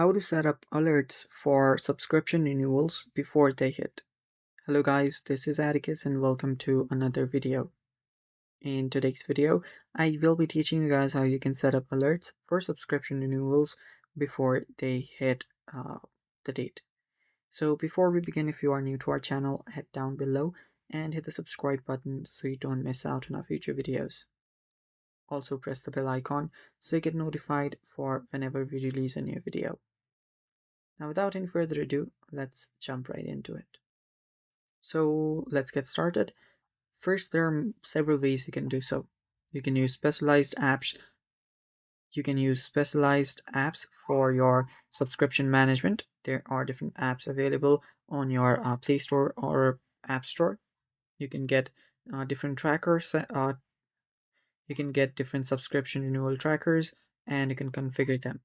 How to set up alerts for subscription renewals before they hit. Hello guys, this is Atticus and welcome to another video. In today's video, I will be teaching you guys how you can set up alerts for subscription renewals before they hit the date. So before we begin, if you are new to our channel, head down below and hit the subscribe button so you don't miss out on our future videos. Also press the bell icon so you get notified for whenever we release a new video. Now, without any further ado, let's jump right into it. So let's get started. First, there are several ways you can do so. You can use specialized apps. You can use specialized apps for your subscription management. There are different apps available on your Play Store or App Store. You can get different trackers. You can get different subscription renewal trackers, and you can configure them.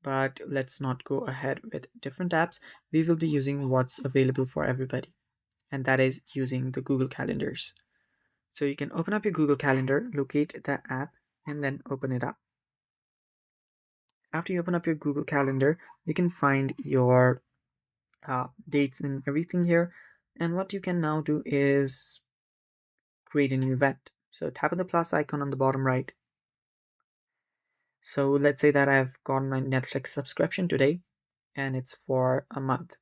But let's not go ahead with different apps. We will be using what's available for everybody, and that is using the Google Calendars. So you can open up your Google Calendar, locate the app, and then open it up. After you open up your Google Calendar, you can find your dates and everything here. And what you can now do is create a new event. So tap on the plus icon on the bottom right. So let's say that I've gotten my Netflix subscription today, and it's for a month.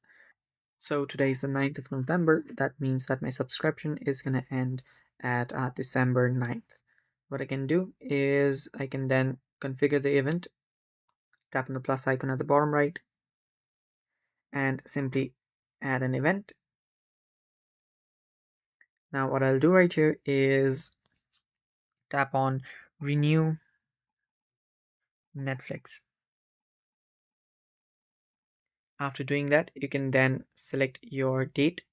So today is the 9th of November. That means that my subscription is going to end at December 9th. What I can do is I can then configure the event, tap on the plus icon at the bottom right, and simply add an event. Now what I'll do right here is tap on Renew Netflix. After doing that, you can then select your date.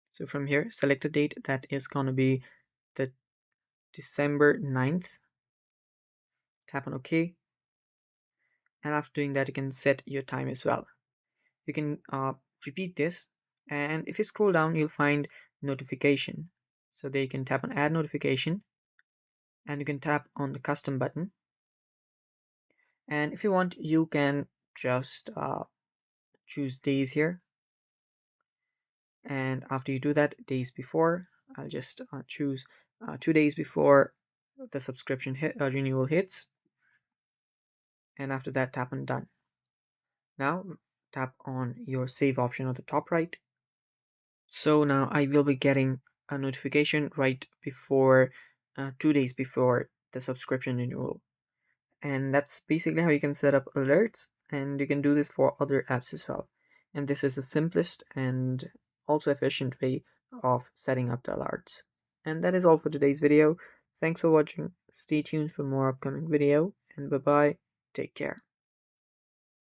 So from here, select a date that is going to be the December 9th. Tap on OK. And after doing that, you can set your time as well. You can repeat this, and if you scroll down, you'll find notification. So there you can tap on add notification, and you can tap on the custom button. And if you want, you can just choose days here. And after you do that, days before, I'll just choose 2 days before the subscription renewal hits. And after that, tap on done. Now tap on your save option on the top right. So now I will be getting a notification right before 2 days before the subscription renewal. And that's basically how you can set up alerts, and you can do this for other apps as well. And this is the simplest and also efficient way of setting up the alerts. And that is all for today's video. Thanks for watching. Stay tuned for more upcoming video, and bye bye. Take care.